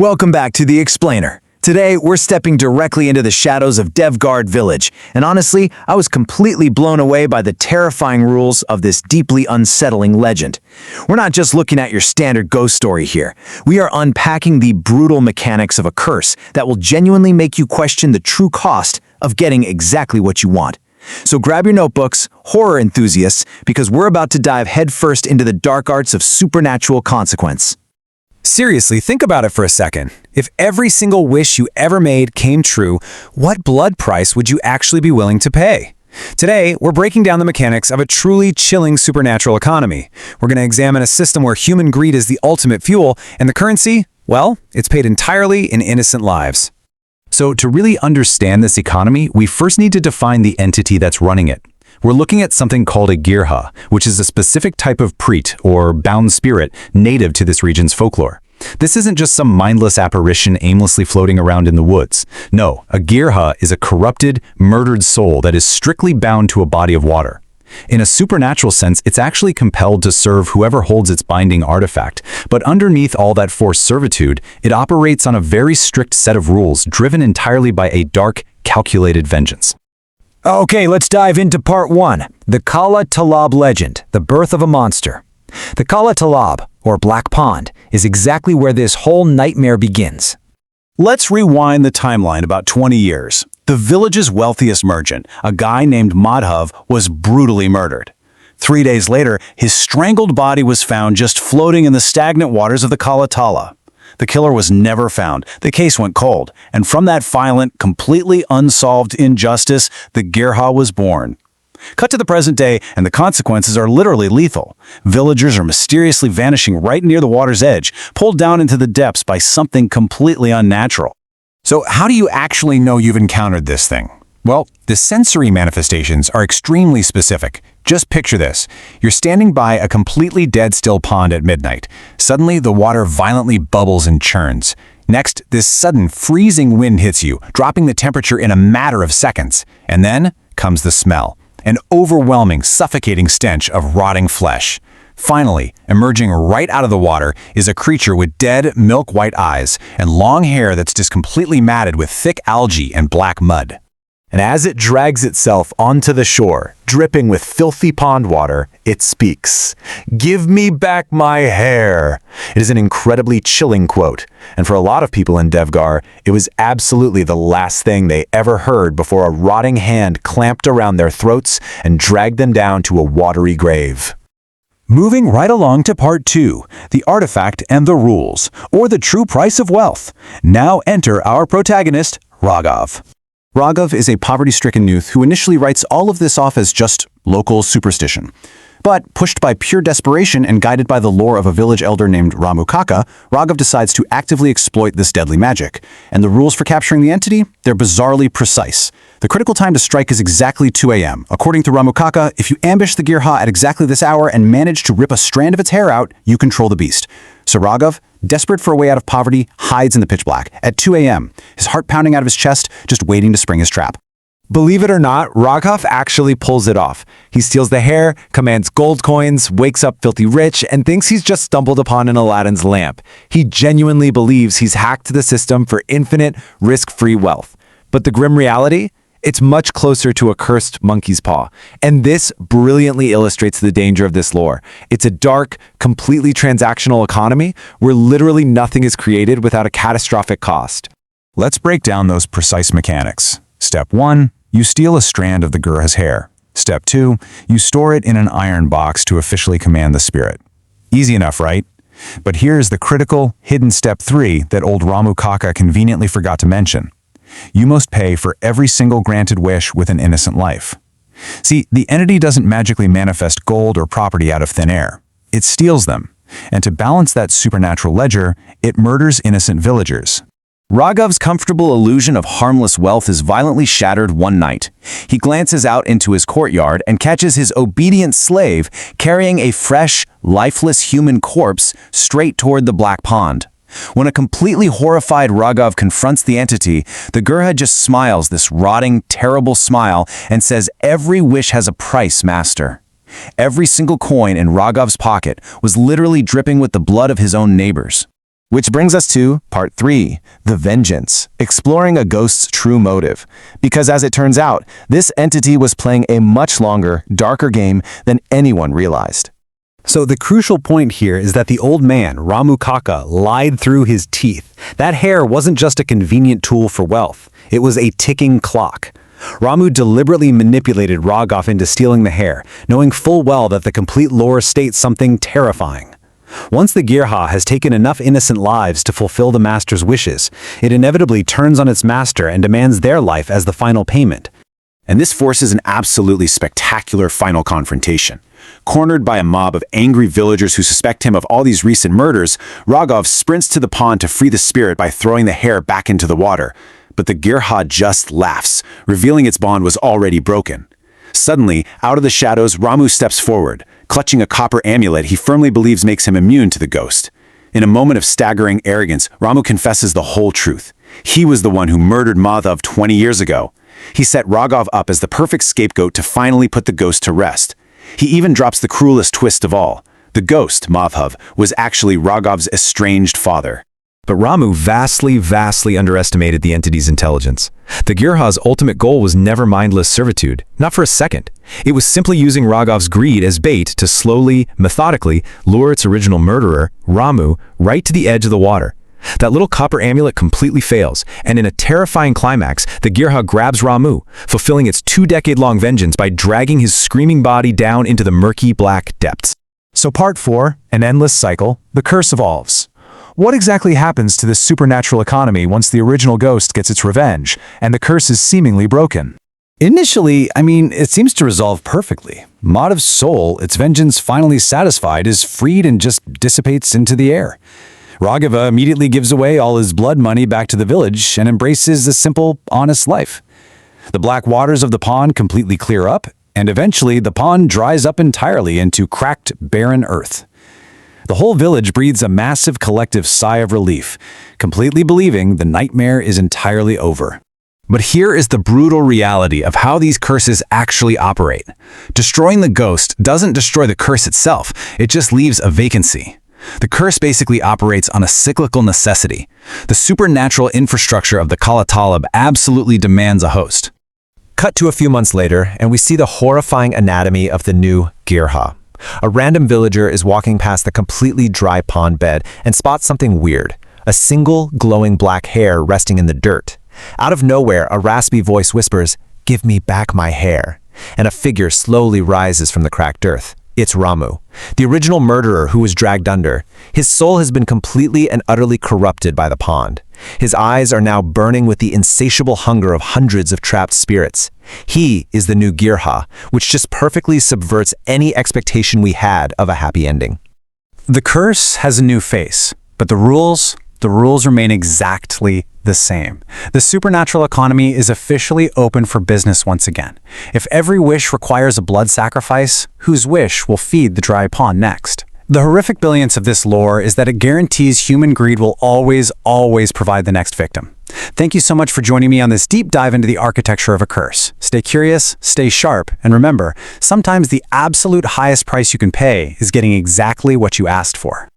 Welcome back to The Explainer. Today, we're stepping directly into the shadows of Devgard Village, and honestly, I was completely blown away by the terrifying rules of this deeply unsettling legend. We're not just looking at your standard ghost story here. We are unpacking the brutal mechanics of a curse that will genuinely make you question the true cost of getting exactly what you want. So grab your notebooks, horror enthusiasts, because we're about to dive headfirst into the dark arts of supernatural consequence. Seriously, think about it for a second. If every single wish you ever made came true, what blood price would you actually be willing to pay? Today, we're breaking down the mechanics of a truly chilling supernatural economy. We're going to examine a system where human greed is the ultimate fuel, and the currency, well, it's paid entirely in innocent lives. So to really understand this economy, we first need to define the entity that's running it. We're looking at something called a girha, which is a specific type of preet, or bound spirit, native to this region's folklore. This isn't just some mindless apparition aimlessly floating around in the woods. No, a girha is a corrupted, murdered soul that is strictly bound to a body of water. In a supernatural sense, it's actually compelled to serve whoever holds its binding artifact, but underneath all that forced servitude, it operates on a very strict set of rules driven entirely by a dark, calculated vengeance. Okay, let's dive into part 1, the Kala Talab legend, the birth of a monster. The Kala Talab, or Black Pond, is exactly where this whole nightmare begins. Let's rewind the timeline about 20 years. The village's wealthiest merchant, a guy named Madhav, was brutally murdered. 3 days later, his strangled body was found just floating in the stagnant waters of the Kala Tala. The killer was never found. The case went cold, and from that violent, completely unsolved injustice, the girha was born. Cut to the present day, and the consequences are literally lethal. Villagers are mysteriously vanishing right near the water's edge, pulled down into the depths by something completely unnatural. So how do you actually know you've encountered this thing? Well, the sensory manifestations are extremely specific. Just picture this. You're standing by a completely dead still pond at midnight. Suddenly, the water violently bubbles and churns. Next, this sudden freezing wind hits you, dropping the temperature in a matter of seconds. And then comes the smell, an overwhelming, suffocating stench of rotting flesh. Finally, emerging right out of the water is a creature with dead, milk-white eyes and long hair that's just completely matted with thick algae and black mud. And as it drags itself onto the shore, dripping with filthy pond water, it speaks. "Give me back my hair." It is an incredibly chilling quote, and for a lot of people in Devgar, it was absolutely the last thing they ever heard before a rotting hand clamped around their throats and dragged them down to a watery grave. Moving right along to part 2, the artifact and the rules, or the true price of wealth. Now enter our protagonist, Raghav. Raghav is a poverty-stricken youth who initially writes all of this off as just local superstition. But pushed by pure desperation and guided by the lore of a village elder named Ramu Kaka, Raghav decides to actively exploit this deadly magic. And the rules for capturing the entity? They're bizarrely precise. The critical time to strike is exactly 2 a.m. According to Ramu Kaka, if you ambush the girha at exactly this hour and manage to rip a strand of its hair out, you control the beast. So Raghav, desperate for a way out of poverty, hides in the pitch black at 2 a.m., his heart pounding out of his chest, just waiting to spring his trap. Believe it or not, Raghav actually pulls it off. He steals the hair, commands gold coins, wakes up filthy rich, and thinks he's just stumbled upon an Aladdin's lamp. He genuinely believes he's hacked the system for infinite, risk-free wealth. But the grim reality? It's much closer to a cursed monkey's paw. And this brilliantly illustrates the danger of this lore. It's a dark, completely transactional economy where literally nothing is created without a catastrophic cost. Let's break down those precise mechanics. Step 1, you steal a strand of the girha's hair. Step 2, you store it in an iron box to officially command the spirit. Easy enough, right? But here's the critical, hidden step 3 that old Ramu Kaka conveniently forgot to mention. You must pay for every single granted wish with an innocent life. See, the entity doesn't magically manifest gold or property out of thin air. It steals them. And to balance that supernatural ledger, it murders innocent villagers. Raghav's comfortable illusion of harmless wealth is violently shattered one night. He glances out into his courtyard and catches his obedient slave carrying a fresh, lifeless human corpse straight toward the Black Pond. When a completely horrified Raghav confronts the entity, the girha just smiles this rotting, terrible smile and says, "Every wish has a price, master." Every single coin in Raghav's pocket was literally dripping with the blood of his own neighbors. Which brings us to part 3, the vengeance, exploring a ghost's true motive. Because as it turns out, this entity was playing a much longer, darker game than anyone realized. So the crucial point here is that the old man, Ramu Kaka, lied through his teeth. That hair wasn't just a convenient tool for wealth. It was a ticking clock. Ramu deliberately manipulated Rogov into stealing the hair, knowing full well that the complete lore states something terrifying. Once the Girha has taken enough innocent lives to fulfill the master's wishes, it inevitably turns on its master and demands their life as the final payment. And this forces an absolutely spectacular final confrontation. Cornered by a mob of angry villagers who suspect him of all these recent murders, Rogov sprints to the pond to free the spirit by throwing the hair back into the water. But the Girha just laughs, revealing its bond was already broken. Suddenly, out of the shadows, Ramu steps forward, clutching a copper amulet he firmly believes makes him immune to the ghost. In a moment of staggering arrogance, Ramu confesses the whole truth. He was the one who murdered Madhav 20 years ago. He set Rogov up as the perfect scapegoat to finally put the ghost to rest. He even drops the cruelest twist of all. The ghost, Madhav, was actually Rogov's estranged father. But Ramu vastly underestimated the entity's intelligence. The Girha's ultimate goal was never mindless servitude, not for a second. It was simply using Rogov's greed as bait to slowly, methodically lure its original murderer, Ramu, right to the edge of the water. That little copper amulet completely fails, and in a terrifying climax, the Girha grabs Ramu, fulfilling its 2-decade-long vengeance by dragging his screaming body down into the murky black depths. So part 4, an endless cycle, the curse evolves. What exactly happens to this supernatural economy once the original ghost gets its revenge, and the curse is seemingly broken? Initially, it seems to resolve perfectly. Madhav's soul, its vengeance finally satisfied, is freed and just dissipates into the air. Raghava immediately gives away all his blood money back to the village and embraces a simple, honest life. The black waters of the pond completely clear up, and eventually the pond dries up entirely into cracked, barren earth. The whole village breathes a massive collective sigh of relief, completely believing the nightmare is entirely over. But here is the brutal reality of how these curses actually operate. Destroying the ghost doesn't destroy the curse itself, it just leaves a vacancy. The curse basically operates on a cyclical necessity. The supernatural infrastructure of the Kalatalab absolutely demands a host. Cut to a few months later, and we see the horrifying anatomy of the new Girha. A random villager is walking past the completely dry pond bed and spots something weird, a single glowing black hair resting in the dirt. Out of nowhere, a raspy voice whispers, "Give me back my hair," and a figure slowly rises from the cracked earth. It's Ramu, the original murderer who was dragged under. His soul has been completely and utterly corrupted by the pond. His eyes are now burning with the insatiable hunger of hundreds of trapped spirits. He is the new Girha, which just perfectly subverts any expectation we had of a happy ending. The curse has a new face, but the rules remain exactly the same. The supernatural economy is officially open for business once again. If every wish requires a blood sacrifice, whose wish will feed the dry pond next? The horrific brilliance of this lore is that it guarantees human greed will always provide the next victim. Thank you so much for joining me on this deep dive into the architecture of a curse. Stay curious, stay sharp, and remember, sometimes the absolute highest price you can pay is getting exactly what you asked for.